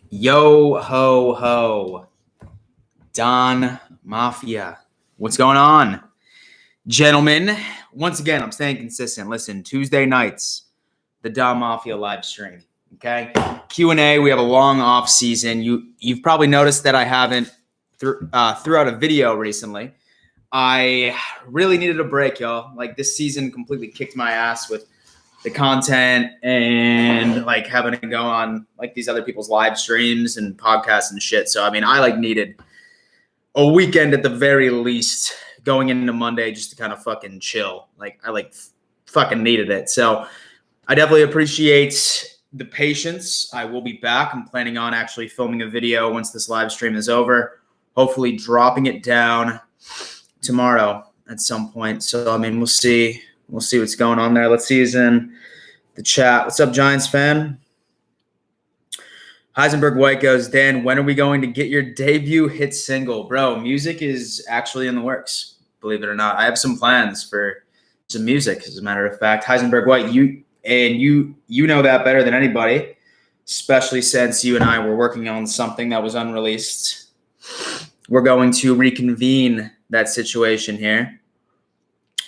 Yo ho ho, Don Mafia. What's going on? Gentlemen, once again, I'm staying consistent. Listen, Tuesday nights, the Don Mafia live stream. Okay? Q&A, we have a long off season. You've probably noticed that I haven't threw out a video recently. I really needed a break, y'all. Like, this season completely kicked my ass with the content and like having to go on like these other people's live streams and podcasts and shit. So I mean, I like needed a weekend at the very least going into Monday just to kind of fucking chill. Like I fucking needed it. So I definitely appreciate the patience. I will be back. I'm planning on actually filming a video once this live stream is over, hopefully dropping it down tomorrow at some point. So I mean, we'll see what's going on there. Let's see who's in the chat. What's up, Giants fan? Heisenberg White goes, Dan, when are we going to get your debut hit single? Bro, music is actually in the works, believe it or not. I have some plans for some music, as a matter of fact. Heisenberg White, you know that better than anybody, especially since you and I were working on something that was unreleased. We're going to reconvene that situation here.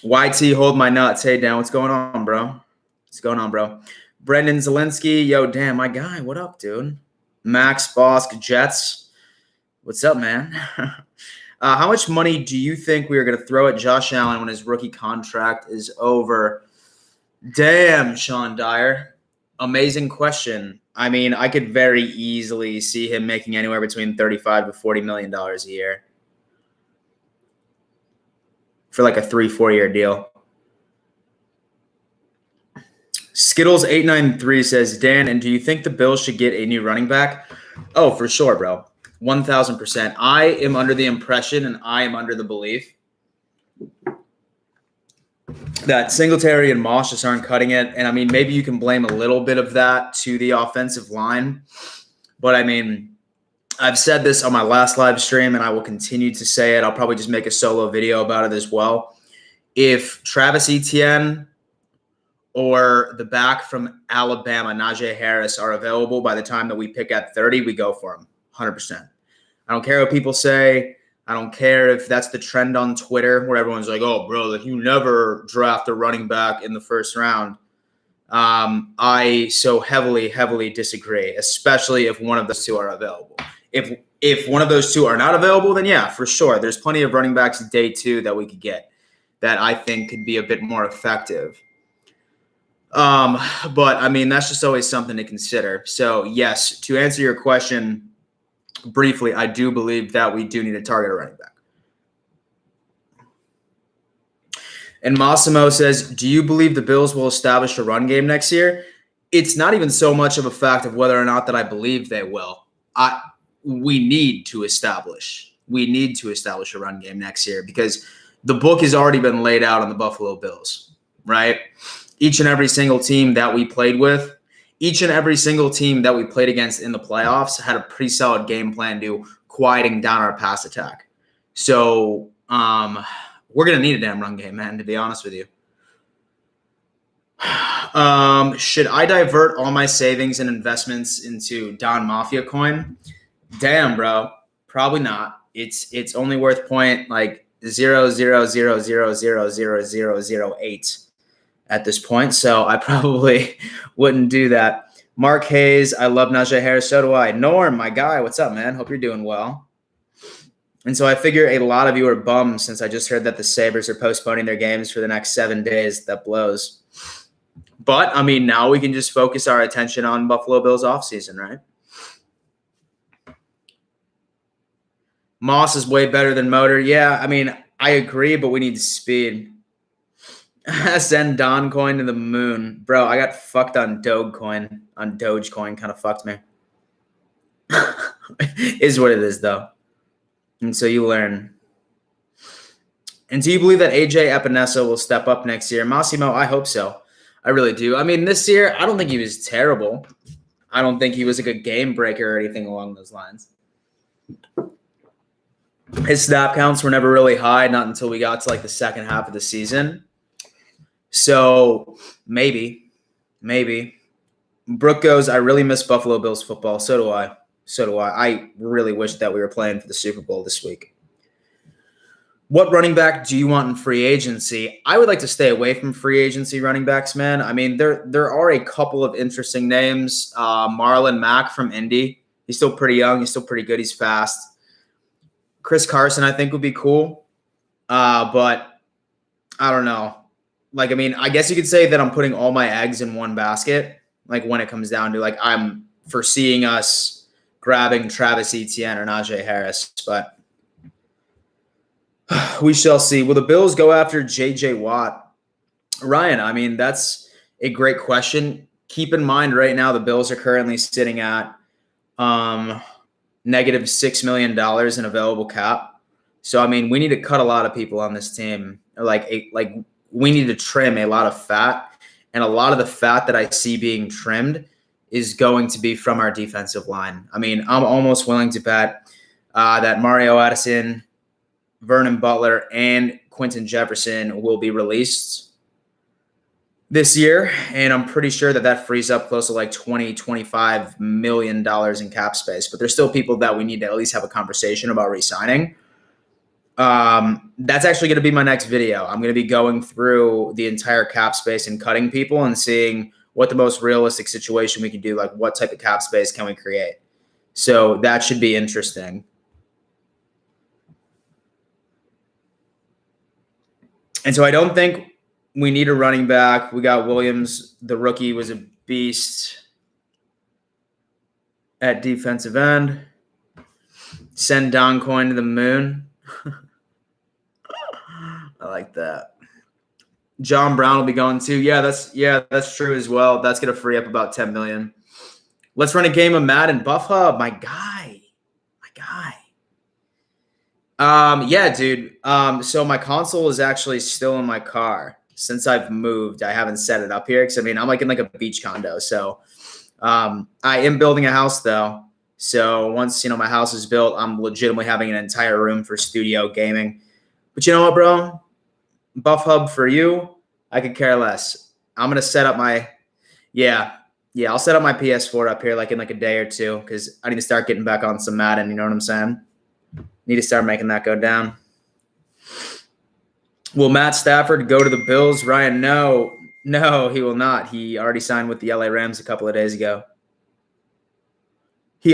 YT, hold my nuts. Hey, Dan, what's going on, bro? What's going on, bro? Brendan Zelensky, yo, damn, my guy, what up, dude? Max Bosk Jets, what's up, man? How much money do you think we are going to throw at Josh Allen when his rookie contract is over? Damn, Sean Dyer. Amazing question. I mean, I could very easily see him making anywhere between $35 to $40 million a year for like a 3-4 year deal. Skittles 893 says, Dan, and do you think the Bills should get a new running back? Oh, for sure, bro. 1,000%. I am under the impression and I am under the belief that Singletary and Moss just aren't cutting it. And I mean, maybe you can blame a little bit of that to the offensive line. But I mean, I've said this on my last live stream and I will continue to say it. I'll probably just make a solo video about it as well. If Travis Etienne or the back from Alabama, Najee Harris, are available by the time that we pick at 30, we go for them 100%. I don't care what people say. I don't care if that's the trend on Twitter where everyone's like, oh, bro, like you never draft a running back in the first round. I so heavily disagree, especially if one of those two are available. If one of those two are not available, then yeah, for sure. There's plenty of running backs day 2 that we could get that I think could be a bit more effective. But I mean, that's just always something to consider. So yes, to answer your question briefly, I do believe that we do need to target a running back. And Massimo says, do you believe the Bills will establish a run game next year? It's not even so much of a fact of whether or not that I believe they will. We need to establish a run game next year because the book has already been laid out on the Buffalo Bills, right? Each and every single team that we played with, each and every single team that we played against in the playoffs had a pretty solid game plan to quieting down our pass attack. So we're going to need a damn run game, man, to be honest with you. Should I divert all my savings and investments into Don Mafia coin? Damn, bro. Probably not. It's only worth point like 0.000000008 at this point, so I probably wouldn't do that. Mark Hayes, I love Najee Harris. So do I. Norm, my guy, what's up, man? Hope you're doing well. And so I figure a lot of you are bummed since I just heard that the Sabres are postponing their games for the next 7 days. That blows. But, I mean, now we can just focus our attention on Buffalo Bills offseason, right? Moss is way better than Motor. Yeah, I mean, I agree, but we need speed. Send Doncoin to the moon. Bro, I got fucked on Dogecoin. Dogecoin kind of fucked me. Is what it is, though. And so you learn. And do you believe that AJ Epinesa will step up next year? Massimo, I hope so. I really do. I mean, this year, I don't think he was terrible. I don't think he was a good game breaker or anything along those lines. His snap counts were never really high, not until we got to like the second half of the season. So maybe. Brooke goes, I really miss Buffalo Bills football. So do I. So do I. I really wish that we were playing for the Super Bowl this week. What running back do you want in free agency? I would like to stay away from free agency running backs, man. I mean, there are a couple of interesting names. Marlon Mack from Indy. He's still pretty young. He's still pretty good. He's fast. Chris Carson, I think, would be cool. But I don't know. Like, I mean, I guess you could say that I'm putting all my eggs in one basket. Like, when it comes down to, like, I'm foreseeing us grabbing Travis Etienne or Najee Harris. But we shall see. Will the Bills go after J.J. Watt? Ryan, I mean, that's a great question. Keep in mind right now the Bills are currently sitting at negative $6 million in available cap. So, I mean, we need to cut a lot of people on this team. Like we need to trim a lot of fat. And a lot of the fat that I see being trimmed is going to be from our defensive line. I mean, I'm almost willing to bet that Mario Addison, Vernon Butler, and Quentin Jefferson will be released this year. And I'm pretty sure that frees up close to like $20-25 million in cap space. But there's still people that we need to at least have a conversation about re-signing. That's actually going to be my next video. I'm going to be going through the entire cap space and cutting people and seeing what the most realistic situation we can do. Like, what type of cap space can we create? So that should be interesting. And so I don't think we need a running back. We got Williams. The rookie was a beast at defensive end. Send Doncoin to the moon. I like that. John Brown will be going too. Yeah, that's true as well. That's going to free up about $10 million. Let's run a game of Madden. Buff Hub, my guy. Yeah, dude. So my console is actually still in my car. Since I've moved, I haven't set it up here because I mean I'm like in like a beach condo. So I am building a house though. So once my house is built, I'm legitimately having an entire room for studio gaming. But you know what, bro? Buff Hub for you, I could care less. I'm gonna set up my I'll set up my PS4 up here like in like a day or two because I need to start getting back on some Madden. You know what I'm saying? Need to start making that go down. Will Matt Stafford go to the Bills? Ryan, no, he will not. He already signed with the LA Rams a couple of days ago. And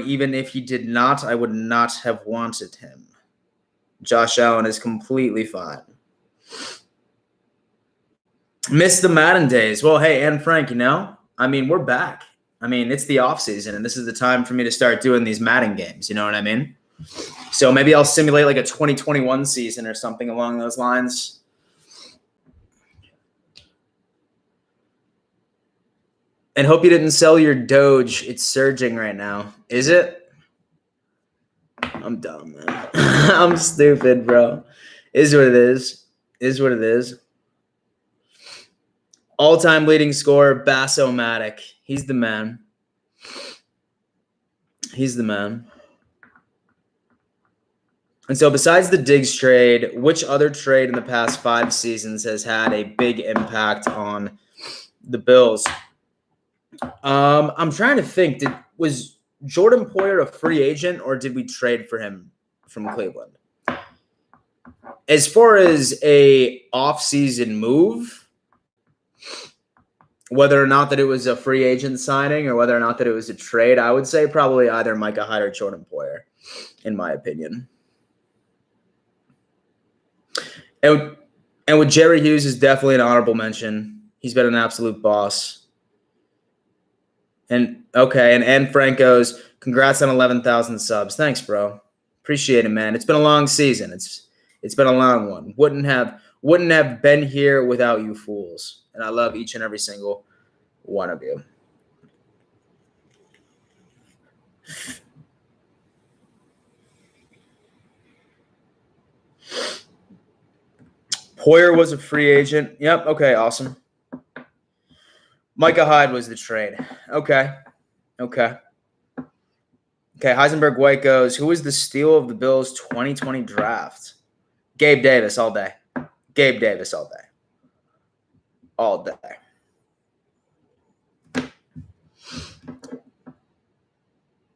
even if he did not, I would not have wanted him. Josh Allen is completely fine. Missed the Madden days. Well, hey, Anne Frank, I mean, we're back. I mean, it's the offseason, and this is the time for me to start doing these Madden games. You know what I mean? So maybe I'll simulate like a 2021 season or something along those lines. And hope you didn't sell your Doge. It's surging right now. Is it? I'm dumb, man. I'm stupid, bro. Is what it is. All-time leading scorer, Bass-O-Matic. He's the man. And so besides the Diggs trade, which other trade in the past 5 seasons has had a big impact on the Bills? I'm trying to think. Was Jordan Poyer a free agent or did we trade for him from Cleveland? As far as a off-season move, whether or not that it was a free agent signing or whether or not that it was a trade, I would say probably either Micah Hyde or Jordan Poyer, in my opinion. And with Jerry Hughes is definitely an honorable mention. He's been an absolute boss. And Franco's congrats on 11,000 subs. Thanks, bro. Appreciate it, man. It's been a long season. It's been a long one. Wouldn't have been here without you fools. And I love each and every single one of you. Poyer was a free agent. Yep. Okay. Awesome. Micah Hyde was the trade. Okay. Heisenberg White goes, who was the steal of the Bills 2020 draft? Gabe Davis all day. All day.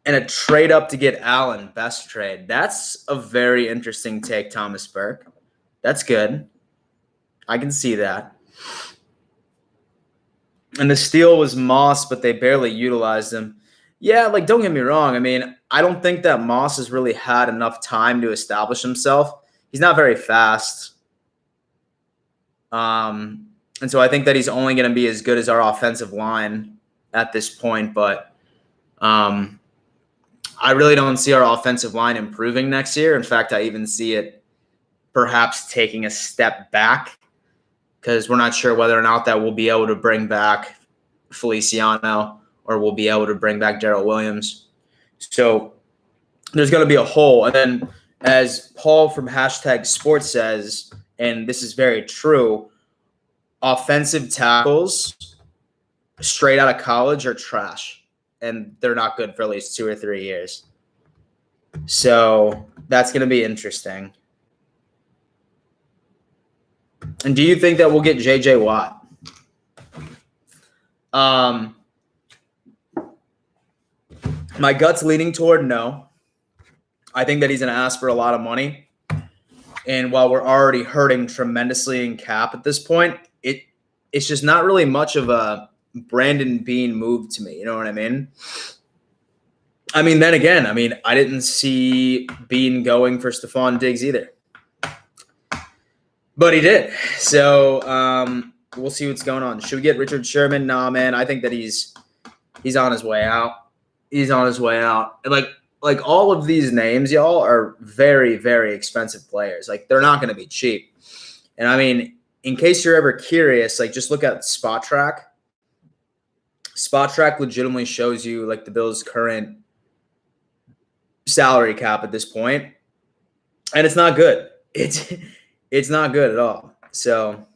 and a trade up to get Allen, best trade. That's a very interesting take, Thomas Burke. That's good. I can see that. And the steal was Moss, but they barely utilized him. Yeah, like, don't get me wrong. I mean, I don't think that Moss has really had enough time to establish himself. He's not very fast. And so I think that he's only going to be as good as our offensive line at this point. But I really don't see our offensive line improving next year. In fact, I even see it perhaps taking a step back because we're not sure whether or not that we'll be able to bring back Feliciano or we'll be able to bring back Darrell Williams. So there's going to be a hole. And then as Paul from #sports says, and this is very true, offensive tackles straight out of college are trash, and they're not good for at least 2 or 3 years. So that's going to be interesting. And do you think that we'll get J.J. Watt? My gut's leaning toward no. I think that he's going to ask for a lot of money. And while we're already hurting tremendously in cap at this point, it's just not really much of a Brandon Beane move to me. You know what I mean? Then again, I didn't see Beane going for Stephon Diggs either. But he did. So we'll see what's going on. Should we get Richard Sherman? Nah, man. I think that he's on his way out. He's on his way out. And like all of these names, y'all, are very, very expensive players. Like, they're not going to be cheap. And in case you're ever curious, like, just look at Spot Track. Spot Track legitimately shows you like the Bills' current salary cap at this point, and it's not good. It's not good at all. So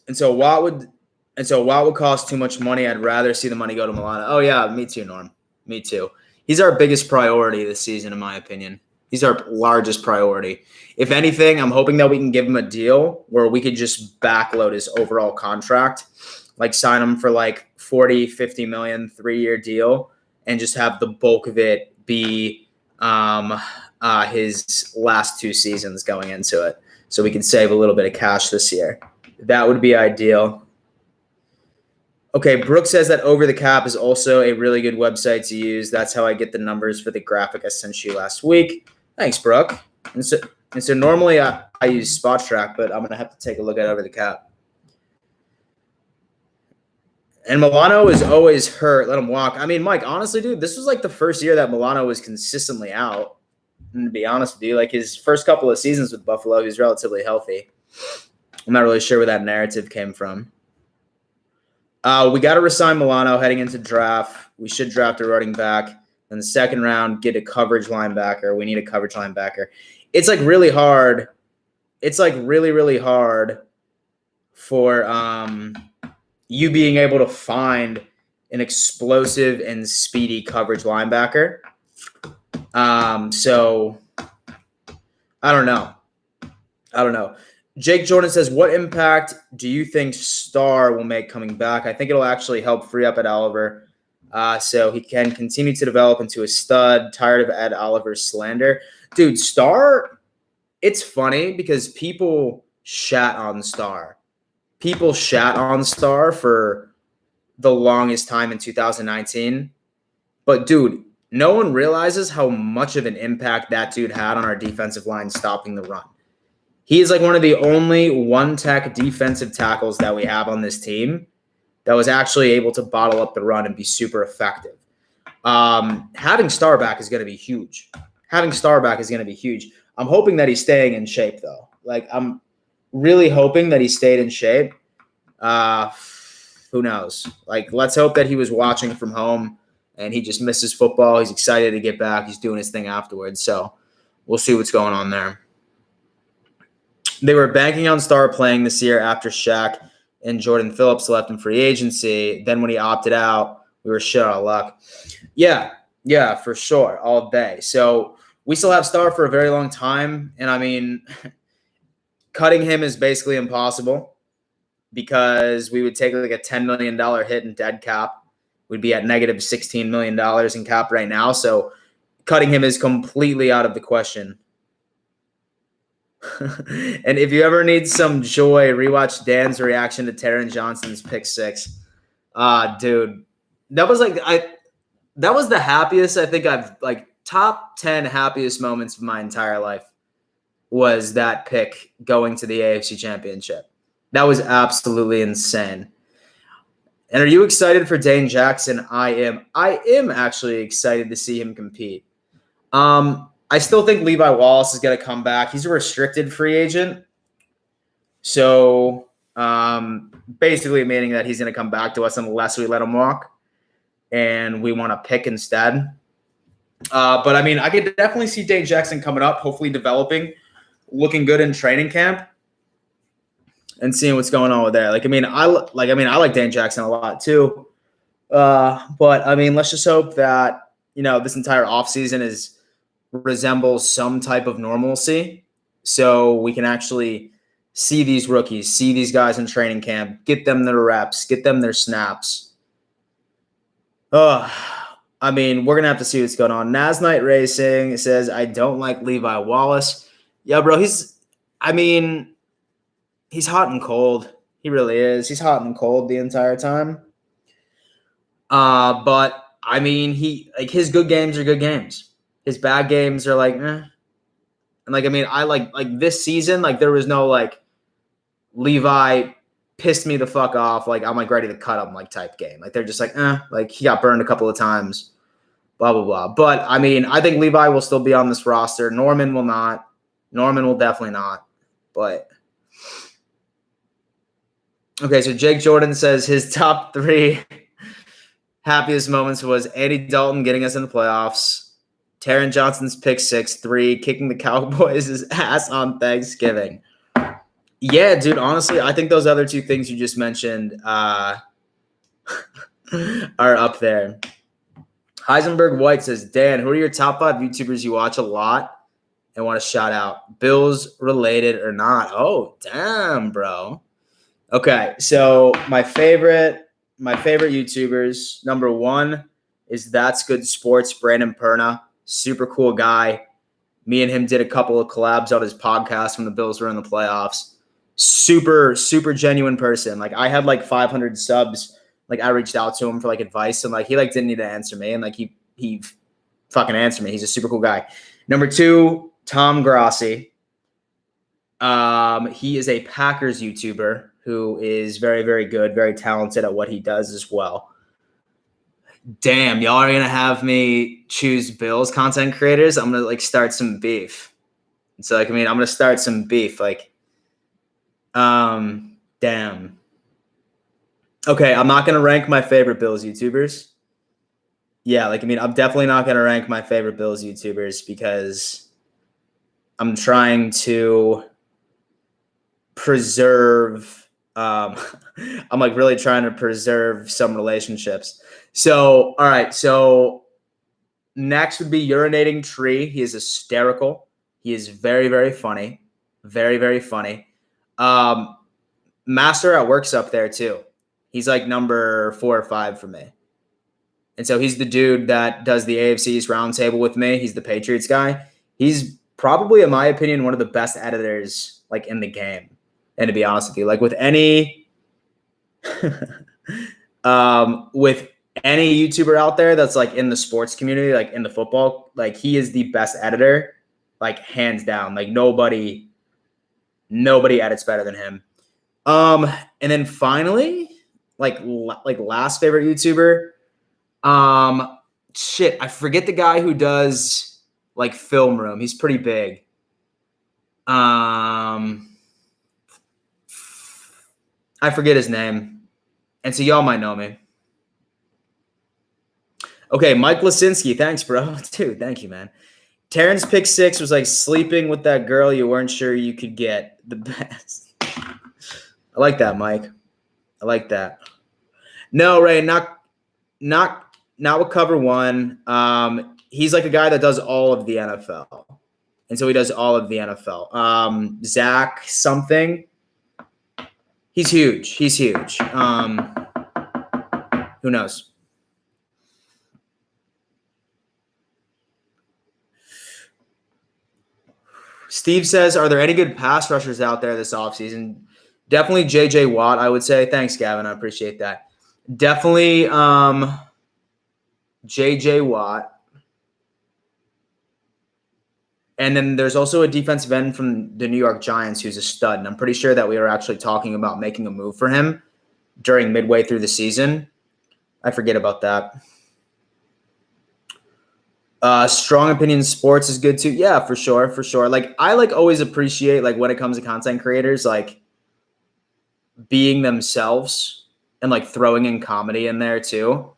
Watt would cost too much money. I'd rather see the money go to Milano. Oh yeah, me too, Norm. Me too. He's our biggest priority this season, in my opinion. He's our largest priority. If anything, I'm hoping that we can give him a deal where we could just backload his overall contract, like sign him for like 40, 50 million, 3-year deal, and just have the bulk of it be his last 2 seasons going into it. So we can save a little bit of cash this year. That would be ideal. Okay, Brooke says that Over the Cap is also a really good website to use. That's how I get the numbers for the graphic I sent you last week. Thanks, Brooke. And so normally I use Spot Track, but I'm going to have to take a look at Over the Cap. And Milano is always hurt. Let him walk. Mike, honestly, dude, this was like the first year that Milano was consistently out. And to be honest with you, like his first couple of seasons with Buffalo, he was relatively healthy. I'm not really sure where that narrative came from. We got to resign Milano heading into draft. We should draft a running back. In the second round, get a coverage linebacker. We need a coverage linebacker. It's like really hard. It's like really, really hard for you being able to find an explosive and speedy coverage linebacker. So I don't know. Jake Jordan says, what impact do you think Starr will make coming back? I think it'll actually help free up Ed Oliver so he can continue to develop into a stud. Tired of Ed Oliver's slander. Dude, Starr, it's funny because people shat on Starr. People shat on Starr for the longest time in 2019. But, dude, no one realizes how much of an impact that dude had on our defensive line stopping the run. He is like one of the only one-tech defensive tackles that we have on this team that was actually able to bottle up the run and be super effective. Having Starr back is going to be huge. I'm hoping that he's staying in shape, though. Like, I'm really hoping that he stayed in shape. Who knows? Like, let's hope that he was watching from home and he just misses football. He's excited to get back. He's doing his thing afterwards. So we'll see what's going on there. They were banking on Starr playing this year after Shaq and Jordan Phillips left in free agency. Then when he opted out, we were shit out of luck. Yeah, for sure, all day. So we still have Starr for a very long time. And, cutting him is basically impossible because we would take like a $10 million hit in dead cap We'd be at negative $16 million in cap right now. So cutting him is completely out of the question. And if you ever need some joy, rewatch Dan's reaction to Taron Johnson's pick six. Dude, that was that was the happiest I think I've top 10 happiest moments of my entire life was that pick going to the AFC Championship. That was absolutely insane. And are you excited for Dane Jackson? I am. I am actually excited to see him compete. I still think Levi Wallace is going to come back. He's a restricted free agent. So basically meaning that he's going to come back to us unless we let him walk and we want to pick instead. But, I mean, I could definitely see Dane Jackson coming up, hopefully developing, looking good in training camp and seeing what's going on with there. I like Dane Jackson a lot too. But, I mean, let's just hope that, this entire offseason resembles some type of normalcy so we can actually see these rookies, see these guys in training camp, get them their reps, get them their snaps. I mean, we're going to have to see what's going on. Nas Knight Racing says, I don't like Levi Wallace. Yeah, bro, he's hot and cold. He really is. He's hot and cold the entire time. But, I mean, his good games are good games. His bad games are eh. And I this season, there was no Levi pissed me the fuck off. I'm ready to cut him type game. They're just he got burned a couple of times, blah, blah, blah. But I mean, I think Levi will still be on this roster. Norman will not. Norman will definitely not. But okay, so Jake Jordan says his top 3 happiest moments was Andy Dalton getting us in the playoffs, Taron Johnson's pick 6, 3, kicking the Cowboys' ass on Thanksgiving. Yeah, dude, honestly, I think those other 2 things you just mentioned are up there. Heisenberg White says, Dan, who are your top 5 YouTubers you watch a lot and want to shout out? Bills related or not? Oh, damn, bro. Okay, so my favorite YouTubers, number 1 is That's Good Sports, Brandon Perna. Super cool guy. Me and him did a couple of collabs on his podcast when the Bills were in the playoffs. Super, super genuine person. I had 500 subs. I reached out to him for advice and he didn't need to answer me. And he fucking answered me. He's a super cool guy. Number 2, Tom Grossi. He is a Packers YouTuber who is very, very good, very talented at what he does as well. Damn, y'all are going to have me choose Bills content creators. I'm going to start some beef. So I'm going to start some beef. Damn. Okay, I'm not going to rank my favorite Bills YouTubers. Yeah, I'm definitely not going to rank my favorite Bills YouTubers because I'm trying to preserve I'm really trying to preserve some relationships. So, all right. So next would be Urinating Tree. He is hysterical. He is very, very funny. Very, very funny. Master at Work's up there too. He's number 4 or 5 for me. And so he's the dude that does the AFC's roundtable with me. He's the Patriots guy. He's probably, in my opinion, one of the best editors in the game. And to be honest with you, with any YouTuber out there that's in the sports community, in the football, he is the best editor, hands down. Nobody edits better than him. And then finally, last favorite YouTuber, shit, I forget the guy who does Film Room. He's pretty big. I forget his name. And so y'all might know me. Okay, Mike Lasinski. Thanks, bro. Dude, thank you, man. Terrence's pick 6 was sleeping with that girl you weren't sure you could get. The best. I like that, Mike. I like that. No, Ray, not with cover 1. He's a guy that does all of the NFL. And so he does all of the NFL. Zach something. He's huge. Who knows? Steve says, are there any good pass rushers out there this offseason? Definitely J.J. Watt, I would say. Thanks, Gavin. I appreciate that. Definitely J.J. Watt. And then there's also a defensive end from the New York Giants who's a stud. And I'm pretty sure that we were actually talking about making a move for him during midway through the season. I forget about that. Strong opinion sports is good too. Yeah, for sure. Like I always appreciate when it comes to content creators, being themselves and throwing in comedy in there too.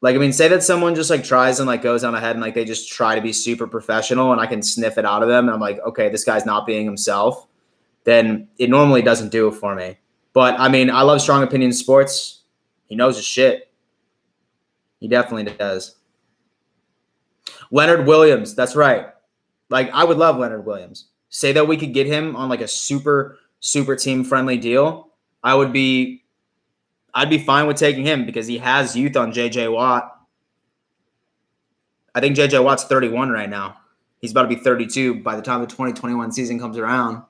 Say that someone just tries and goes on ahead and they just try to be super professional and I can sniff it out of them and I'm like, okay, this guy's not being himself, then it normally doesn't do it for me. But I love strong opinion sports. He knows his shit. He definitely does. Leonard Williams, that's right. I would love Leonard Williams. Say that we could get him on a super, super team friendly deal. I'd be fine with taking him because he has youth on J.J. Watt. I think J.J. Watt's 31 right now. He's about to be 32 by the time the 2021 season comes around.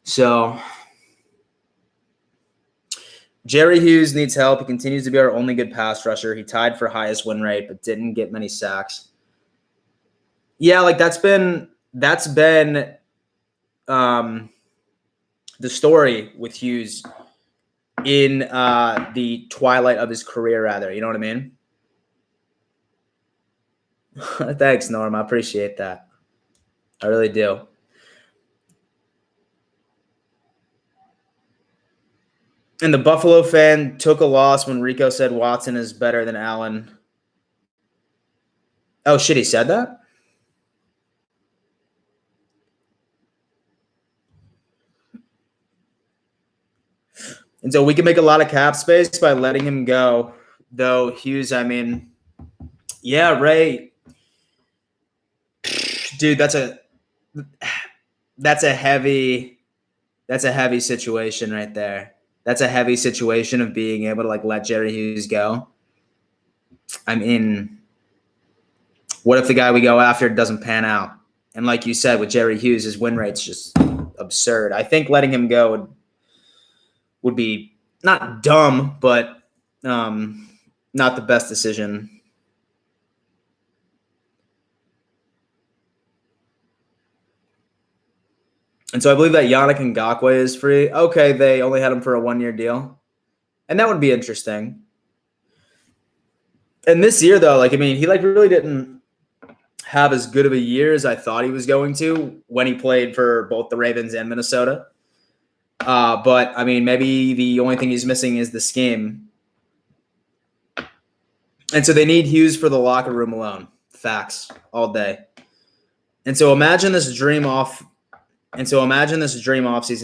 So Jerry Hughes needs help. He continues to be our only good pass rusher. He tied for highest win rate, but didn't get many sacks. Yeah, that's been the story with Hughes in the twilight of his career, rather. You know what I mean? Thanks, Norm. I appreciate that. I really do. And the Buffalo fan took a loss when Rico said Watson is better than Allen. Oh, shit, he said that? And so we can make a lot of cap space by letting him go. Though Hughes, yeah, Ray. Dude, that's a heavy situation right there. That's a heavy situation of being able to let Jerry Hughes go. What if the guy we go after doesn't pan out? And like you said, with Jerry Hughes, his win rate's just absurd. I think letting him go would be not dumb, but not the best decision. And so I believe that Yannick Ngakoue is free. Okay, they only had him for a 1-year deal. And that would be interesting. And this year, though, he really didn't have as good of a year as I thought he was going to when he played for both the Ravens and Minnesota. But, maybe the only thing he's missing is the scheme. And so they need Hughes for the locker room alone. Facts all day. And so imagine this dream offseason,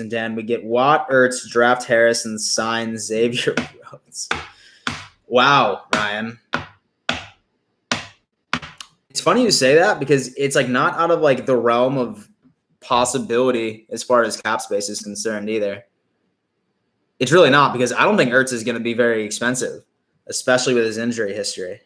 Dan. We get Watt, Ertz, draft Harris, and sign Xavier Rhodes. Wow, Ryan. It's funny you say that because it's not out of the realm of possibility as far as cap space is concerned either. It's really not because I don't think Ertz is going to be very expensive, especially with his injury history.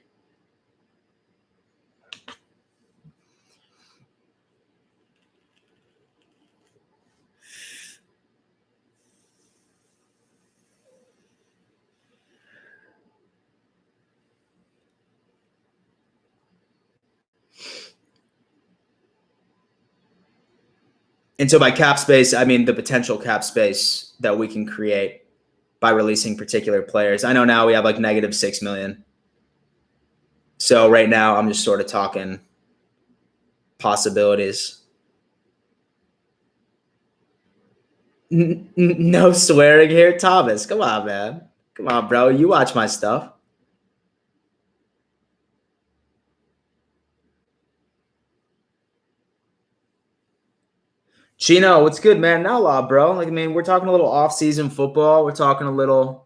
And so by cap space, the potential cap space that we can create by releasing particular players. I know now we have negative $6 million. So right now I'm just sort of talking possibilities. No swearing here, Thomas. Come on, man. Come on, bro. You watch my stuff. Chino, what's good, man? Not a lot, bro. We're talking a little off-season football. We're talking about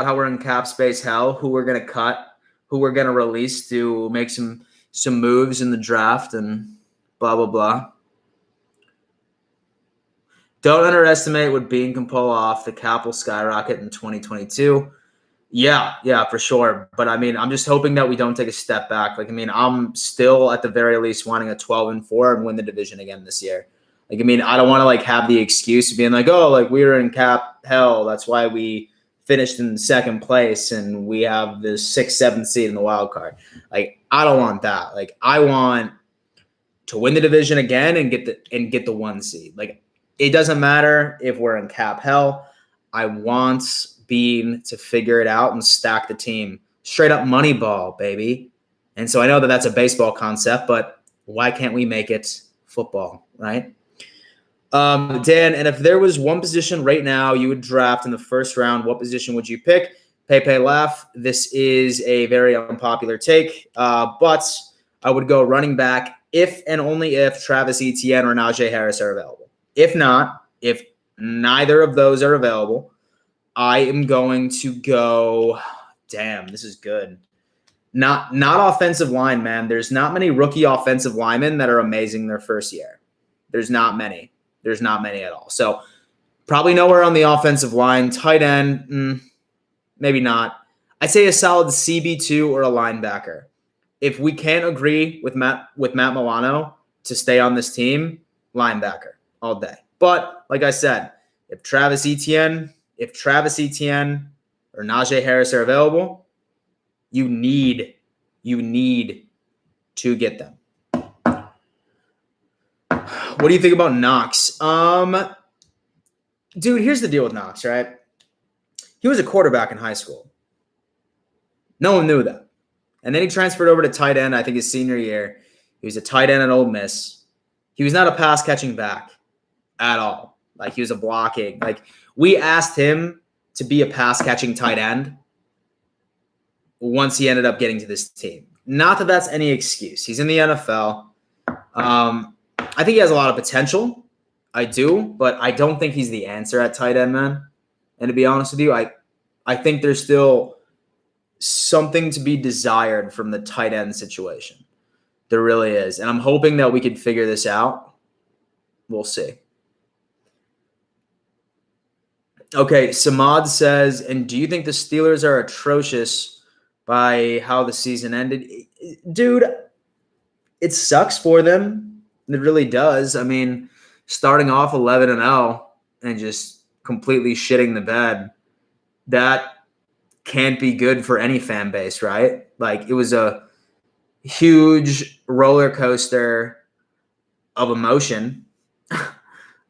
how we're in cap space hell, who we're going to cut, who we're going to release to make some moves in the draft and blah, blah, blah. Don't underestimate what Bean can pull off. The cap will skyrocket in 2022. Yeah, for sure. But I mean, I'm just hoping that we don't take a step back. Like, I mean, I'm still at the very least wanting a 12-4 and win the division again this year. Like, I mean, I don't want to like have the excuse of being like, oh, like we were in cap hell. That's why we finished in second place and we have the 6th, 7th seed in the wild card. Like, I don't want that. Like, I want to win the division again and get the 1 seed. Like, it doesn't matter if we're in cap hell. I want Bean to figure it out and stack the team. Straight up money ball, baby. And so I know that that's a baseball concept, but why can't we make it football, right? Dan, and if there was one position right now you would draft in the first round, what position would you pick? Pepe laugh. This is a very unpopular take, but I would go running back if and only if Travis Etienne or Najee Harris are available. If not, if neither of those are available, I am going to go. Damn, this is good. Not offensive line, man. There's not many rookie offensive linemen that are amazing their first year. There's not many. There's not many at all. So probably nowhere on the offensive line. Tight end, maybe not. I'd say a solid CB2 or a linebacker. If we can't agree with Matt Milano to stay on this team, linebacker all day. But like I said, if Travis Etienne or Najee Harris are available, you need to get them. What do you think about Knox? Dude, here's the deal with Knox, right? He was a quarterback in high school. No one knew that. And then he transferred over to tight end, I think his senior year. He was a tight end at Ole Miss. He was not a pass-catching back at all. Like, he was a blocking. Like, we asked him to be a pass-catching tight end once he ended up getting to this team. Not that that's any excuse. He's in the NFL. I think he has a lot of potential. I do, but I don't think he's the answer at tight end, man. And to be honest with you, I think there's still something to be desired from the tight end situation. There really is. And I'm hoping that we can figure this out. We'll see. Okay, Samad says, and do you think the Steelers are atrocious by how the season ended? Dude, it sucks for them. It really does. I mean, starting off 11-0 and just completely shitting the bed, that can't be good for any fan base, right? Like, it was a huge roller coaster of emotion.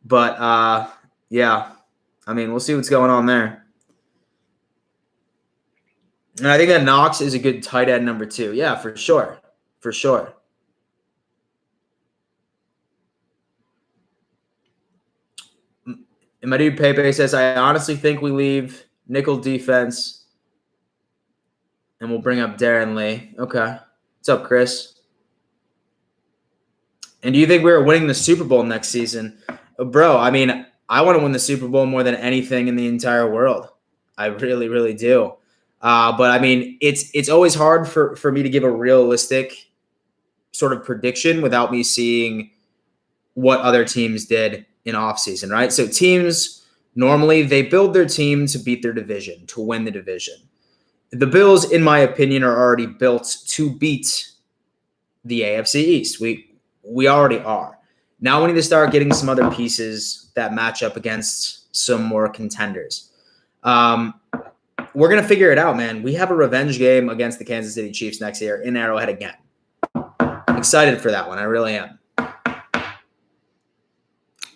But, yeah, I mean, we'll see what's going on there. And I think that Knox is a good tight end number 2. Yeah, for sure. For sure. And my dude Pepe says, I honestly think we leave nickel defense and we'll bring up Darren Lee. Okay. What's up, Chris? And do you think we're winning the Super Bowl next season? Bro, I mean, I want to win the Super Bowl more than anything in the entire world. I really, really do. But, I mean, it's always hard for me to give a realistic sort of prediction without me seeing what other teams did in offseason, right? So teams, normally, they build their team to beat their division, to win the division. The Bills, in my opinion, are already built to beat the AFC East. We already are. Now we need to start getting some other pieces that match up against some more contenders. We're going to figure it out, man. We have a revenge game against the Kansas City Chiefs next year in Arrowhead again. I'm excited for that one. I really am.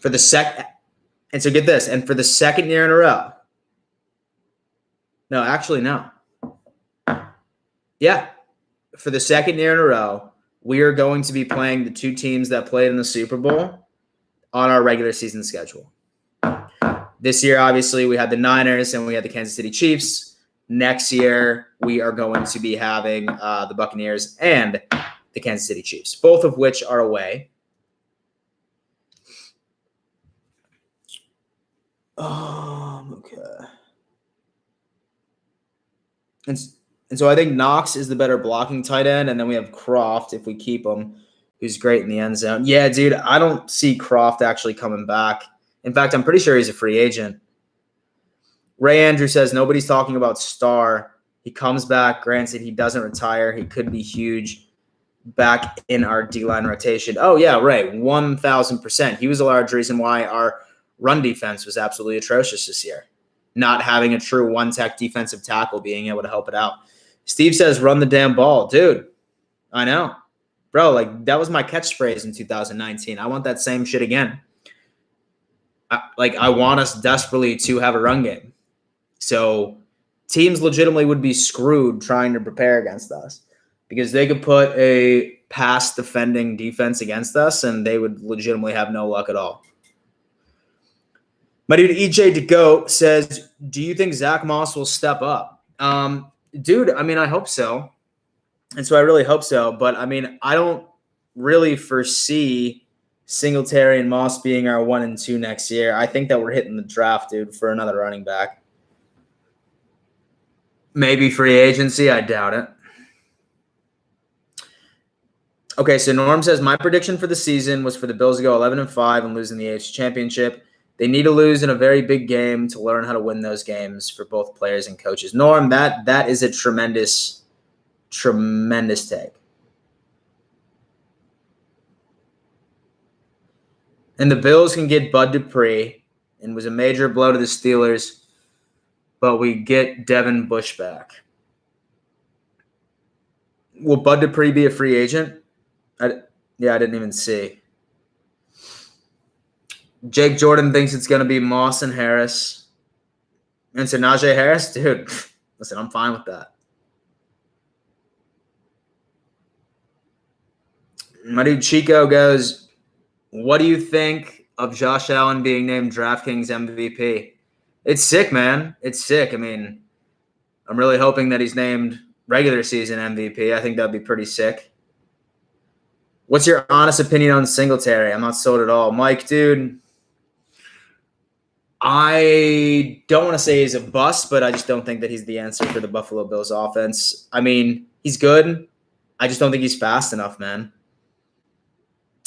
And so get this, and for the second year in a row. No, actually, no. Yeah. For the second year in a row, we are going to be playing the 2 teams that played in the Super Bowl on our regular season schedule. This year, obviously, we had the Niners and we had the Kansas City Chiefs. Next year, we are going to be having the Buccaneers and the Kansas City Chiefs, both of which are away. Okay. And so I think Knox is the better blocking tight end, and then we have Croft, if we keep him, who's great in the end zone. Yeah, dude, I don't see Croft actually coming back. In fact, I'm pretty sure he's a free agent. Ray Andrew says nobody's talking about Starr. He comes back. Granted, he doesn't retire. He could be huge back in our D-line rotation. Oh, yeah, right. 1,000%. He was a large reason why our run defense was absolutely atrocious this year. Not having a true one-tech defensive tackle being able to help it out. Steve says, run the damn ball. Dude, I know. Bro, like, that was my catchphrase in 2019. I want that same shit again. I want us desperately to have a run game. So teams legitimately would be screwed trying to prepare against us because they could put a pass defending defense against us and they would legitimately have no luck at all. My dude EJ DeGoat says, do you think Zach Moss will step up? Dude, I mean, I hope so. And so I really hope so. But, I mean, I don't really foresee Singletary and Moss being our 1 and 2 next year. I think that we're hitting the draft, dude, for another running back. Maybe free agency. I doubt it. Okay, so Norm says, my prediction for the season was for the Bills to go 11-5 and lose in the AFC Championship. They need to lose in a very big game to learn how to win those games for both players and coaches. Norm, that is a tremendous take. And the Bills can get Bud Dupree, and was a major blow to the Steelers, but we get Devin Bush back. Will Bud Dupree be a free agent? I didn't even see. Jake Jordan thinks it's going to be Moss and Harris. And so Najee Harris, dude, listen, I'm fine with that. My dude Chico goes, what do you think of Josh Allen being named DraftKings MVP? It's sick, man. It's sick. I mean, I'm really hoping that he's named regular season MVP. I think that'd be pretty sick. What's your honest opinion on Singletary? I'm not sold at all. Mike, dude, I don't want to say he's a bust, but I just don't think that he's the answer for the Buffalo Bills offense. I mean, he's good. I just don't think he's fast enough, man.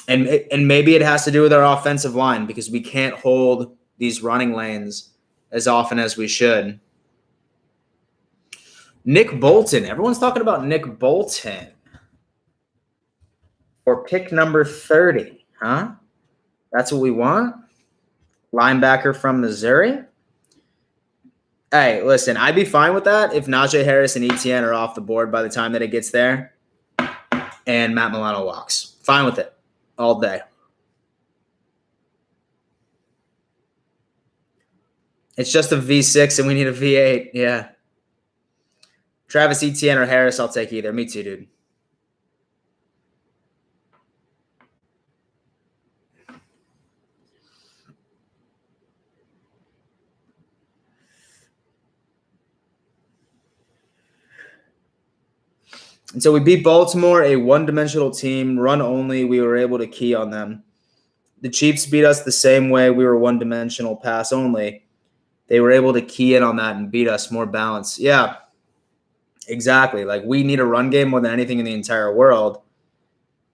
And maybe it has to do with our offensive line because we can't hold these running lanes as often as we should. Nick Bolton. Everyone's talking about Nick Bolton. Or pick number 30, huh? That's what we want? Linebacker from Missouri? Hey, listen, I'd be fine with that if Najee Harris and Etienne are off the board by the time that it gets there and Matt Milano walks. Fine with it. All day. It's just a V6 and we need a V8. Yeah. Travis Etienne or Harris, I'll take either. Me too, dude. And so we beat Baltimore, a one-dimensional team, run only. We were able to key on them. The Chiefs beat us the same way. We were one-dimensional, pass only. They were able to key in on that and beat us, more balance. Yeah, exactly. Like, we need a run game more than anything in the entire world.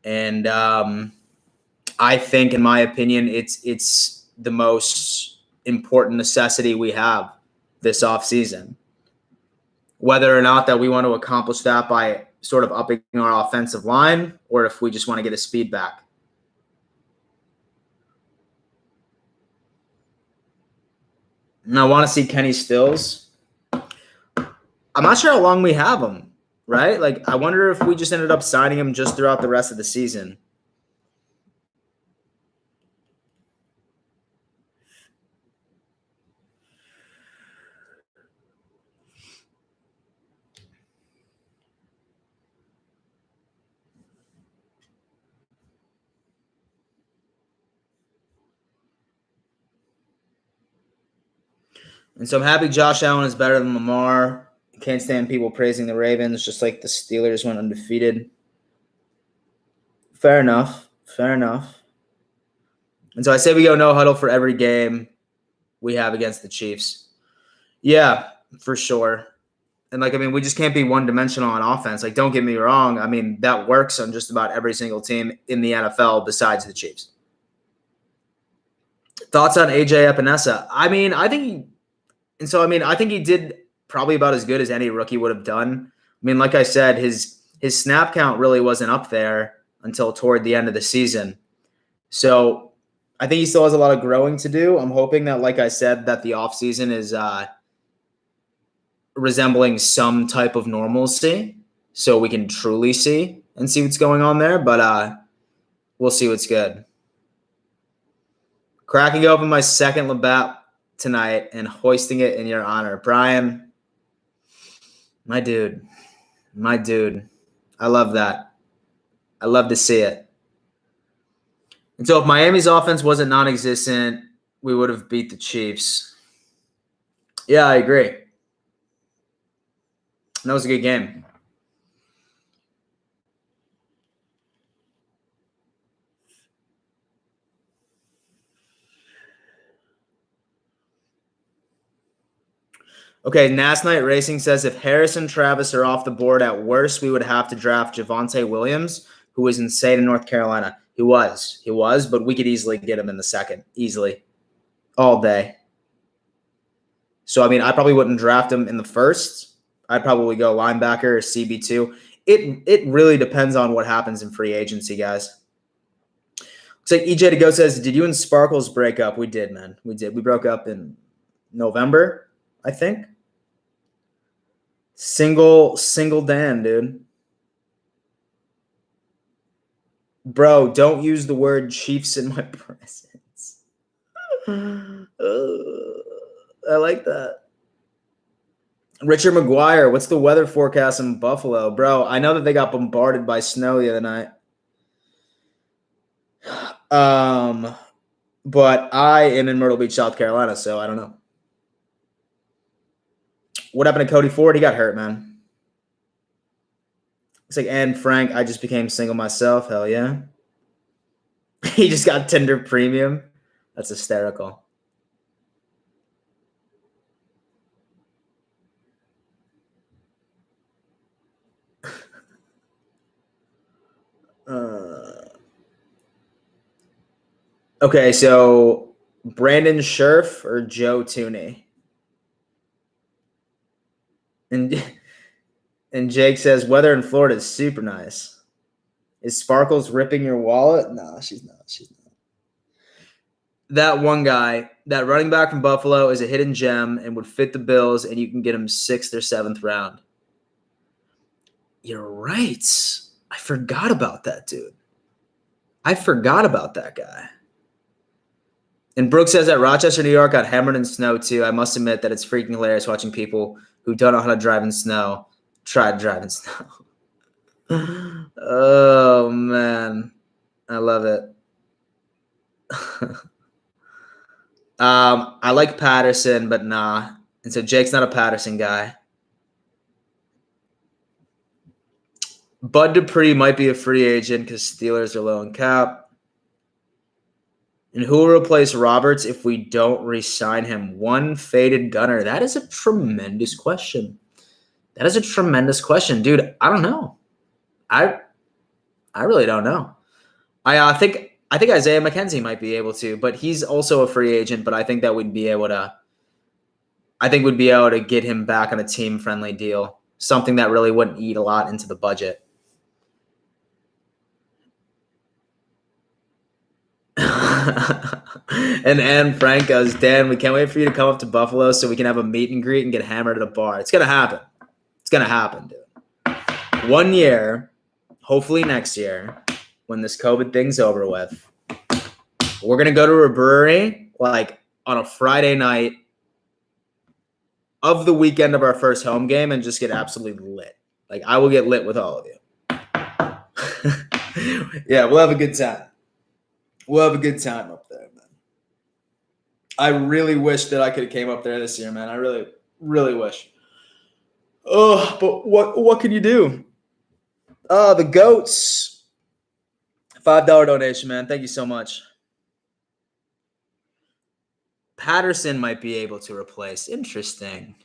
And I think, in my opinion, it's the most important necessity we have this offseason. Whether or not that we want to accomplish that by sort of upping our offensive line or if we just want to get a speed back. And I want to see Kenny Stills. I'm not sure how long we have him, right? Like, I wonder if we just ended up signing him just throughout the rest of the season. And so I'm happy Josh Allen is better than Lamar. Can't stand people praising the Ravens, just like the Steelers went undefeated. Fair enough. Fair enough. And so I say we go no huddle for every game we have against the Chiefs. Yeah, for sure. And, like, I mean, we just can't be one-dimensional on offense. Like, don't get me wrong. I mean, that works on just about every single team in the NFL besides the Chiefs. Thoughts on AJ Epinesa? I think he did probably about as good as any rookie would have done. I mean, like I said, his snap count really wasn't up there until toward the end of the season. So I think he still has a lot of growing to do. I'm hoping that, like I said, that the offseason is resembling some type of normalcy so we can truly see and see what's going on there. But we'll see what's good. Cracking open my second Labatt tonight and hoisting it in your honor. Brian, my dude. I love that. I love to see it. And so if Miami's offense wasn't non-existent, we would have beat the Chiefs. Yeah, I agree. That was a good game. Okay, Nass Night Racing says if Harris and Travis are off the board at worst, we would have to draft Javonte Williams, who was insane in North Carolina. He was, but we could easily get him in the second, easily, all day. So, I mean, I probably wouldn't draft him in the first. I'd probably go linebacker or CB2. It really depends on what happens in free agency, guys. Looks like EJ to go says, did you and Sparkles break up? We did, man. We did. We broke up in November, I think. Single Dan, dude. Bro, don't use the word Chiefs in my presence. I like that. Richard McGuire, what's the weather forecast in Buffalo? Bro, I know that they got bombarded by snow the other night. But I am in Myrtle Beach, South Carolina, so I don't know. What happened to Cody Ford? He got hurt, man. It's like, and Frank, I just became single myself. Hell yeah. He just got Tinder Premium. That's hysterical. Okay, so Brandon Scherf or Joe Tooney? And Jake says weather in Florida is super nice. Is Sparkles ripping your wallet? No, she's not. That one guy, that running back from Buffalo, is a hidden gem and would fit the Bills, and you can get him 6th or 7th round. You're right. I forgot about that dude. I forgot about that guy. And Brooke says that Rochester, New York got hammered in snow too. I must admit that it's freaking hilarious watching people who don't know how to drive in snow try to drive in snow. Oh, man. I love it. I like Patterson, but nah. And so Jake's not a Patterson guy. Bud Dupree might be a free agent because Steelers are low in cap. And who will replace Roberts if we don't re-sign him? One faded gunner. That is a tremendous question. Dude, I don't know. I really don't know. I think Isaiah McKenzie might be able to, but he's also a free agent, but I think that we'd be able to get him back on a team-friendly deal, something that really wouldn't eat a lot into the budget. and Frank goes, Dan, we can't wait for you to come up to Buffalo so we can have a meet and greet and get hammered at a bar. It's going to happen. Dude. 1 year, hopefully next year, when this COVID thing's over with, we're going to go to a brewery like on a Friday night of the weekend of our first home game and just get absolutely lit. Like, I will get lit with all of you. Yeah, we'll have a good time. We'll have a good time up there, man. I really wish that I could have came up there this year, man. I really, really wish. Oh, but what can you do? The GOATs. $5 donation, man. Thank you so much. Patterson might be able to replace. Interesting.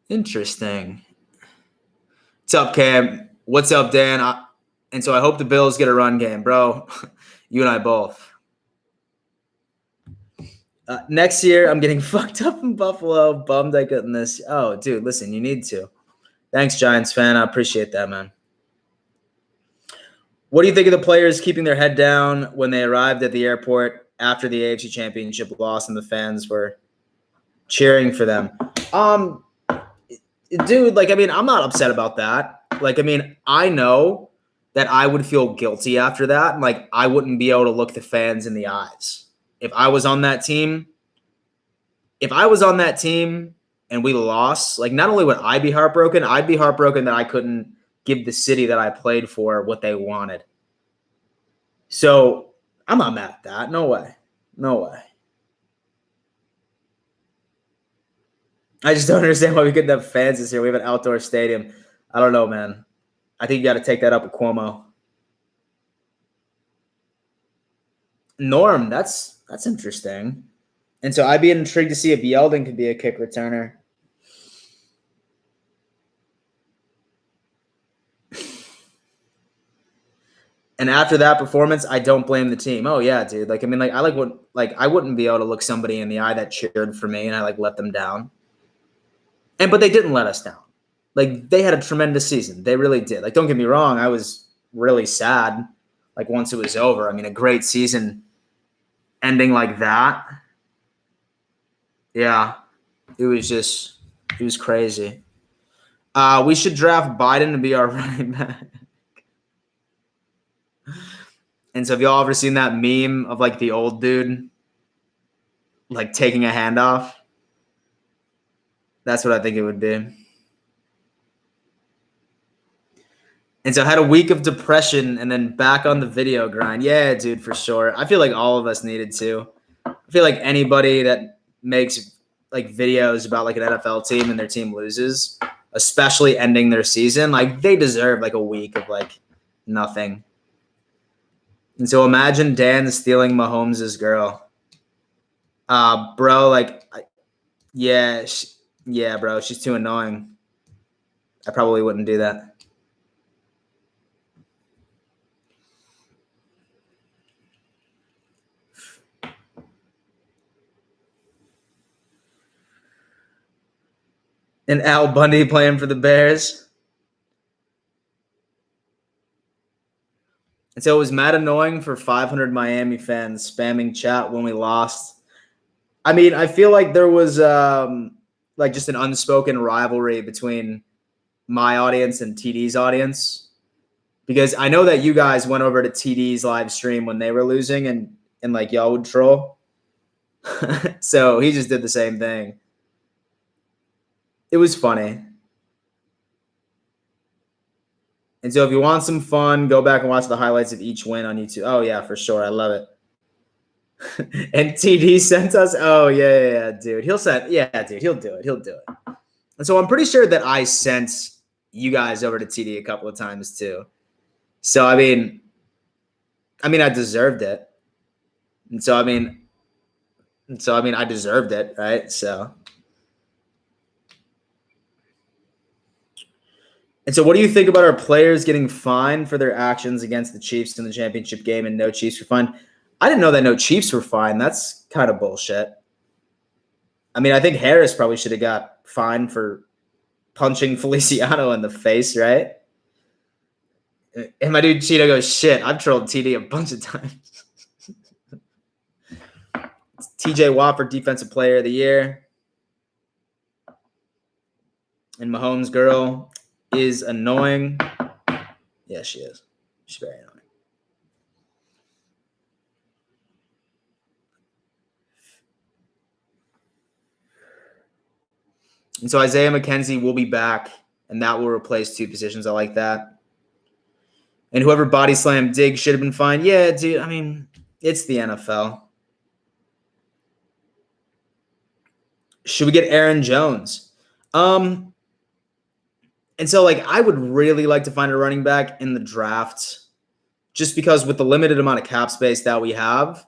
What's up, Cam? What's up, Dan? And so I hope the Bills get a run game, bro. You and I both. Next year, I'm getting fucked up in Buffalo. Bummed I couldn't this. Oh, dude, listen, you need to. Thanks, Giants fan. I appreciate that, man. What do you think of the players keeping their head down when they arrived at the airport after the AFC Championship loss and the fans were cheering for them? Dude, like, I mean, I'm not upset about that. Like, I mean, I know that I would feel guilty after that. Like, I wouldn't be able to look the fans in the eyes. If I was on that team, and we lost, like, not only would I be heartbroken, I'd be heartbroken that I couldn't give the city that I played for what they wanted. So I'm not mad at that. No way. No way. I just don't understand why we couldn't have fans this year. We have an outdoor stadium. I don't know, man. I think you got to take that up with Cuomo. Norm, that's interesting. And so I'd be intrigued to see if Yeldon could be a kick returner. And after that performance, I don't blame the team. Oh yeah, dude. Like, I mean, like, I wouldn't be able to look somebody in the eye that cheered for me and I like let them down. But they didn't let us down. Like, they had a tremendous season. They really did. Like, don't get me wrong, I was really sad. Like, once it was over. I mean, a great season ending like that. Yeah. It was crazy. We should draft Biden to be our running back. And so, have y'all ever seen that meme of like the old dude like taking a hand off? That's what I think it would be. And so I had a week of depression and then back on the video grind. Yeah, dude, for sure. I feel like all of us needed to. I feel like anybody that makes like videos about like an NFL team and their team loses, especially ending their season, like they deserve like a week of like nothing. And so imagine Dan stealing Mahomes' girl. Bro, like, yeah, bro, she's too annoying. I probably wouldn't do that. And Al Bundy playing for the Bears. And so it was mad annoying for 500 Miami fans spamming chat when we lost. I mean, I feel like there was like just an unspoken rivalry between my audience and TD's audience. Because I know that you guys went over to TD's live stream when they were losing and like y'all would troll. So he just did the same thing. It was funny. And so if you want some fun, go back and watch the highlights of each win on YouTube. Oh, yeah, for sure. I love it. And TD sent us. Oh, yeah, dude. He'll do it. And so I'm pretty sure that I sent you guys over to TD a couple of times too. So, I mean, I deserved it. And so, I mean, I deserved it, right? So. And so what do you think about our players getting fined for their actions against the Chiefs in the championship game and no Chiefs were fined? I didn't know that no Chiefs were fined. That's kind of bullshit. I mean, I think Harris probably should have got fined for punching Feliciano in the face, right? And my dude Cheeto goes, shit, I've trolled TD a bunch of times. TJ Watt for Defensive Player of the Year. And Mahomes' girl is annoying. Yeah, she is. She's very annoying. And so Isaiah McKenzie will be back, and that will replace two positions. I like that. And whoever body slammed Diggs should have been fine. Yeah, dude, I mean, it's the NFL. Should we get Aaron Jones? And so, like, I would really like to find a running back in the draft just because with the limited amount of cap space that we have,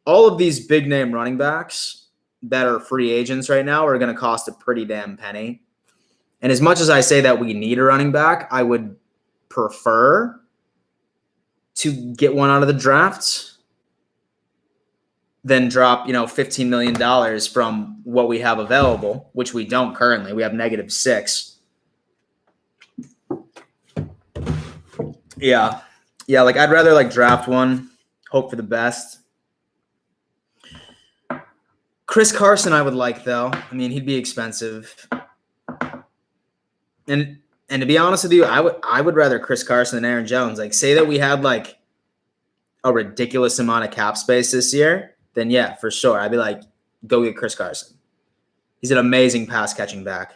all of these big-name running backs that are free agents right now are going to cost a pretty damn penny. And as much as I say that we need a running back, I would prefer to get one out of the draft. than drop, $15 million from what we have available, which we don't currently. We have -6. Yeah. Yeah, like I'd rather like draft one, hope for the best. Chris Carson I would like though. I mean, he'd be expensive. And to be honest with you, I would rather Chris Carson than Aaron Jones. Like say that we had like a ridiculous amount of cap space this year, then yeah, for sure. I'd be like, go get Chris Carson. He's an amazing pass catching back.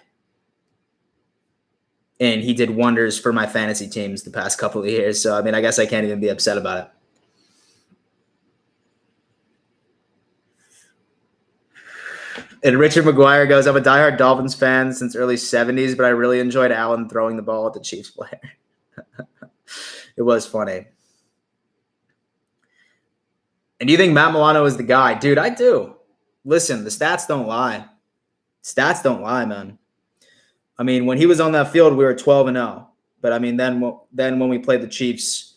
And he did wonders for my fantasy teams the past couple of years. So, I mean, I guess I can't even be upset about it. And Richard McGuire goes, I'm a diehard Dolphins fan since early 70s, but I really enjoyed Allen throwing the ball at the Chiefs player. It was funny. And do you think Matt Milano is the guy? Dude, I do. Listen, the stats don't lie. Stats don't lie, man. I mean, when he was on that field, we were 12-0. But I mean, then when we played the Chiefs,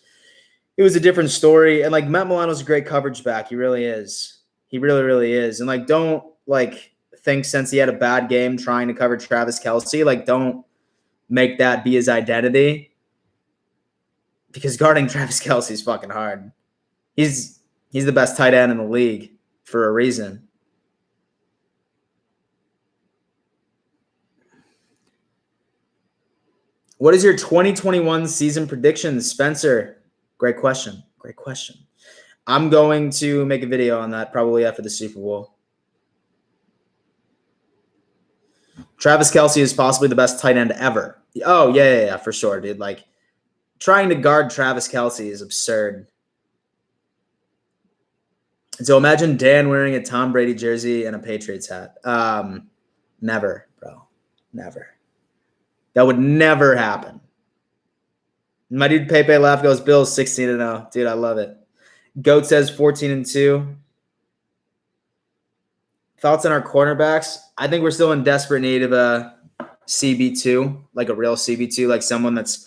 it was a different story. And like Matt Milano's a great coverage back. He really is. He really, really is. And like, don't like think since he had a bad game trying to cover Travis Kelce, like don't make that be his identity. Because guarding Travis Kelce is fucking hard. He's the best tight end in the league for a reason. What is your 2021 season prediction, Spencer? Great question. Great question. I'm going to make a video on that probably after the Super Bowl. Travis Kelce is possibly the best tight end ever. Oh, yeah, for sure, dude. Like, trying to guard Travis Kelce is absurd. And so imagine Dan wearing a Tom Brady jersey and a Patriots hat. Never, bro. Never. That would never happen. My dude Pepe Laugh goes, Bills 16-0. Dude, I love it. Goat says 14-2. Thoughts on our cornerbacks? I think we're still in desperate need of a CB2, like a real CB2, like someone that's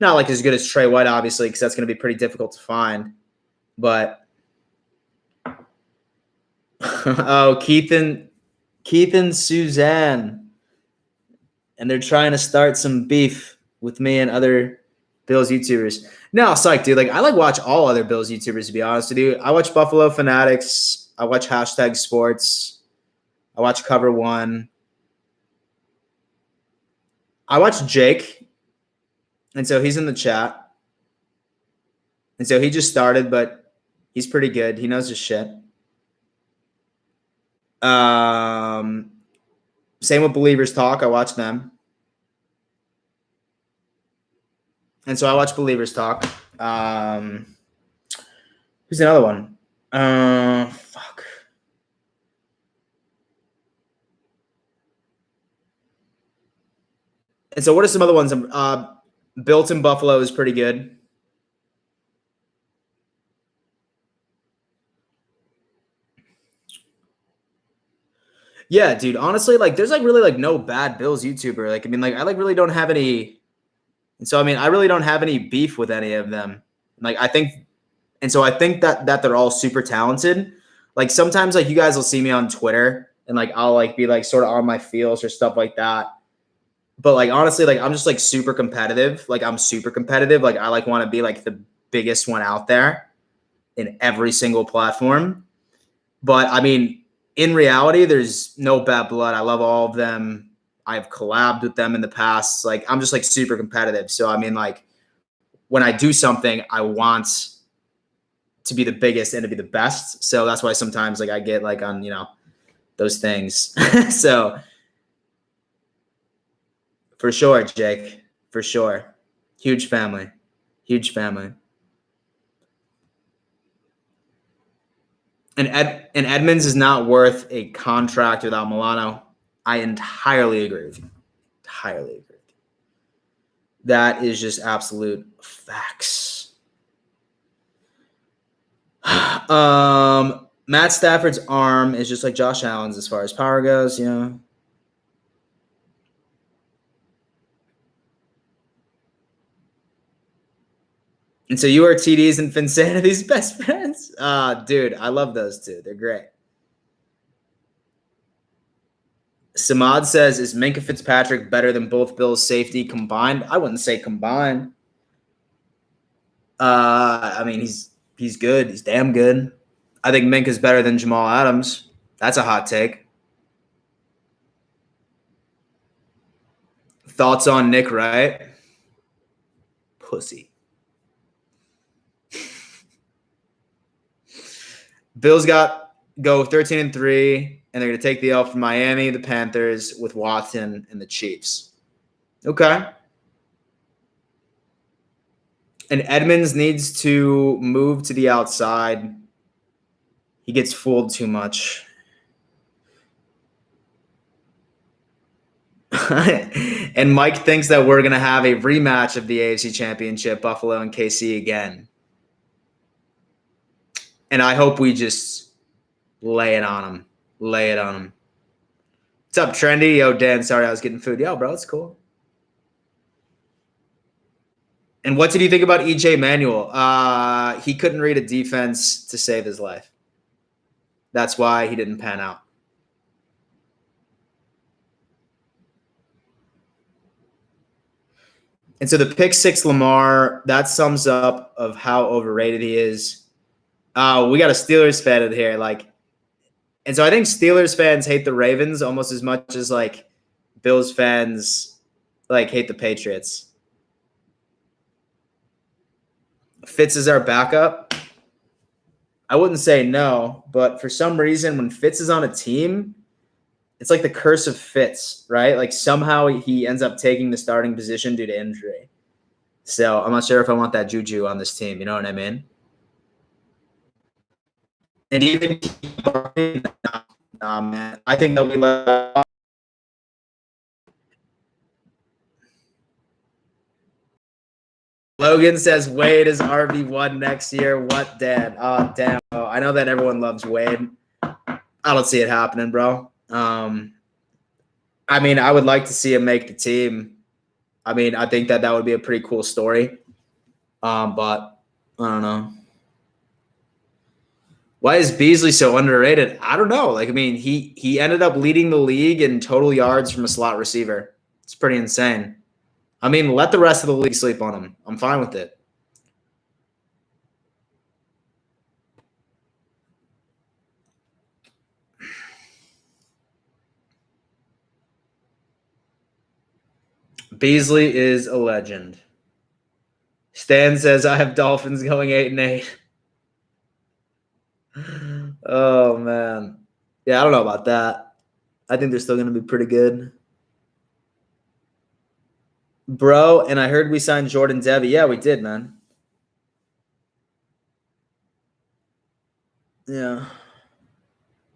not like as good as Trey White, obviously, because that's going to be pretty difficult to find. But oh, Keith and Suzanne. And they're trying to start some beef with me and other Bills YouTubers. No, psych, dude. Like, I like watch all other Bills YouTubers, to be honest with you. I watch Buffalo Fanatics. I watch Hashtag Sports. I watch Cover One. I watch Jake. And so he's in the chat. And so he just started, but he's pretty good. He knows his shit. Same with Believers Talk. I watch them. And so I watch Believers Talk. Who's another one? Fuck. And so what are some other ones? Built in Buffalo is pretty good. Yeah, dude. Honestly, like, there's like really like no bad Bills YouTuber. Like, I mean, like, I like really don't have any. And so, I mean, I really don't have any beef with any of them. Like, I think that they're all super talented. Like, sometimes like you guys will see me on Twitter and like I'll like be like sort of on my feels or stuff like that. But like honestly, like I'm just like super competitive. Like I'm super competitive. Like I like want to be like the biggest one out there in every single platform. But I mean, in reality, there's no bad blood. I love all of them. I've collabed with them in the past. Like I'm just like super competitive. So I mean, like when I do something, I want to be the biggest and to be the best. So that's why sometimes like I get like on, those things. So for sure, Jake, for sure. Huge family. Huge family. And Edmonds is not worth a contract without Milano. I entirely agree with you. Entirely agree with you. That is just absolute facts. Matt Stafford's arm is just like Josh Allen's as far as power goes, And so you are TD's and Finsanity's best friends? Dude, I love those two. They're great. Samad says, is Minkah Fitzpatrick better than both Bills' safety combined? I wouldn't say combined. I mean, he's good. He's damn good. I think Minkah's better than Jamal Adams. That's a hot take. Thoughts on Nick Wright? Pussy. Bills go 13-3, and they're going to take the L from Miami, the Panthers, with Watson, and the Chiefs. Okay. And Edmonds needs to move to the outside. He gets fooled too much. And Mike thinks that we're going to have a rematch of the AFC Championship, Buffalo and KC again. And I hope we just lay it on them. Lay it on them. What's up, Trendy? Yo, Dan, sorry I was getting food. Yo, bro, it's cool. And what did you think about EJ Manuel? He couldn't read a defense to save his life. That's why he didn't pan out. And so the pick six Lamar, that sums up of how overrated he is. We got a Steelers fan in here. And so I think Steelers fans hate the Ravens almost as much as Bills fans hate the Patriots. Fitz is our backup. I wouldn't say no, but for some reason when Fitz is on a team, it's like the curse of Fitz, right? Somehow he ends up taking the starting position due to injury. So I'm not sure if I want that juju on this team. You know what I mean? And even nah, man. I think they'll be Logan says Wade is RB1 next year. What, Dad? Oh, damn. Oh, I know that everyone loves Wade. I don't see it happening, bro. I mean, I would like to see him make the team. I mean, I think that would be a pretty cool story. But I don't know. Why is Beasley so underrated? I don't know. He ended up leading the league in total yards from a slot receiver. It's pretty insane. I mean, let the rest of the league sleep on him. I'm fine with it. Beasley is a legend. Stan says, I have Dolphins going 8-8. Oh, man. Yeah, I don't know about that. I think they're still going to be pretty good. Bro, and I heard we signed Jordan Debbie. Yeah, we did, man. Yeah.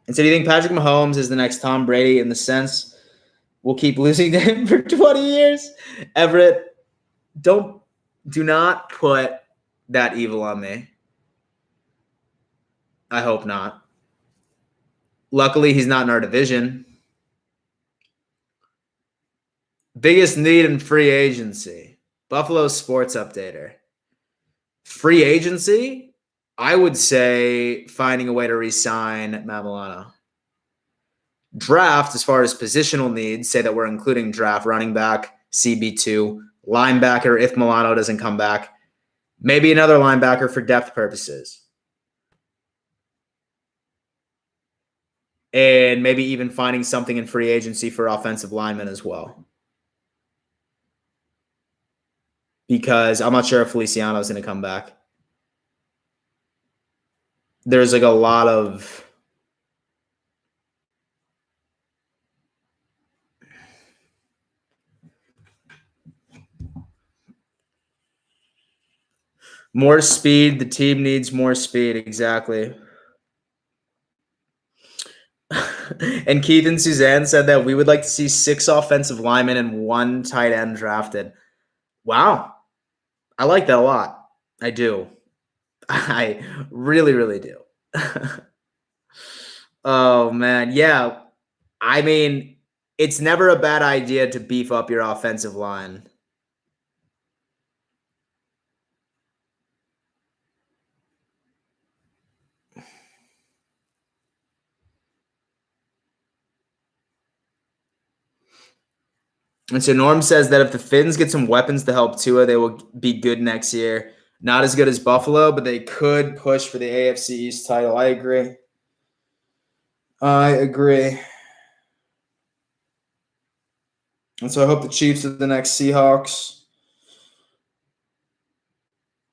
And so do you think Patrick Mahomes is the next Tom Brady in the sense we'll keep losing to him for 20 years? Everett, do not put that evil on me. I hope not. Luckily, he's not in our division. Biggest need in free agency. Buffalo Sports Updater. Free agency? I would say finding a way to re-sign Matt Milano. Draft, as far as positional needs, say that we're including draft, running back, CB2, linebacker if Milano doesn't come back, maybe another linebacker for depth purposes. And maybe even finding something in free agency for offensive linemen as well. Because I'm not sure if Feliciano is going to come back. There's a lot of more speed. The team needs more speed. Exactly. And Keith and Suzanne said that we would like to see 6 offensive linemen and 1 tight end drafted. Wow. I like that a lot. I do. I really, really do. Oh, man. Yeah. I mean, it's never a bad idea to beef up your offensive line. And so Norm says that if the Finns get some weapons to help Tua, they will be good next year. Not as good as Buffalo, but they could push for the AFC East title. I agree. And so I hope the Chiefs are the next Seahawks.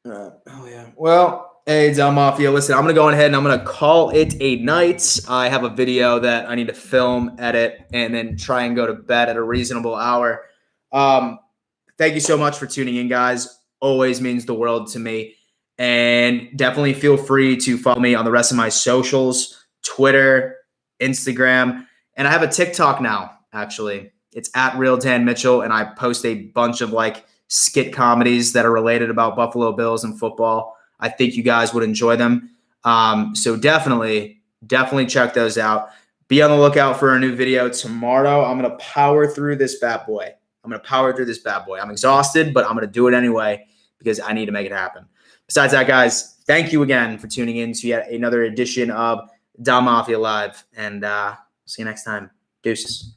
Oh, yeah. Well, hey, Del Mafia, listen, I'm going to go ahead and I'm going to call it a night. I have a video that I need to film, edit, and then try and go to bed at a reasonable hour. Thank you so much for tuning in, guys. Always means the world to me. And definitely feel free to follow me on the rest of my socials, Twitter, Instagram. And I have a TikTok now, actually. It's at Real Dan Mitchell, and I post a bunch of like skit comedies that are related about Buffalo Bills and football. I think you guys would enjoy them. So definitely check those out. Be on the lookout for a new video tomorrow. I'm going to power through this bad boy. I'm exhausted, but I'm going to do it anyway because I need to make it happen. Besides that, guys, thank you again for tuning in to yet another edition of Da Mafia Live. And see you next time. Deuces.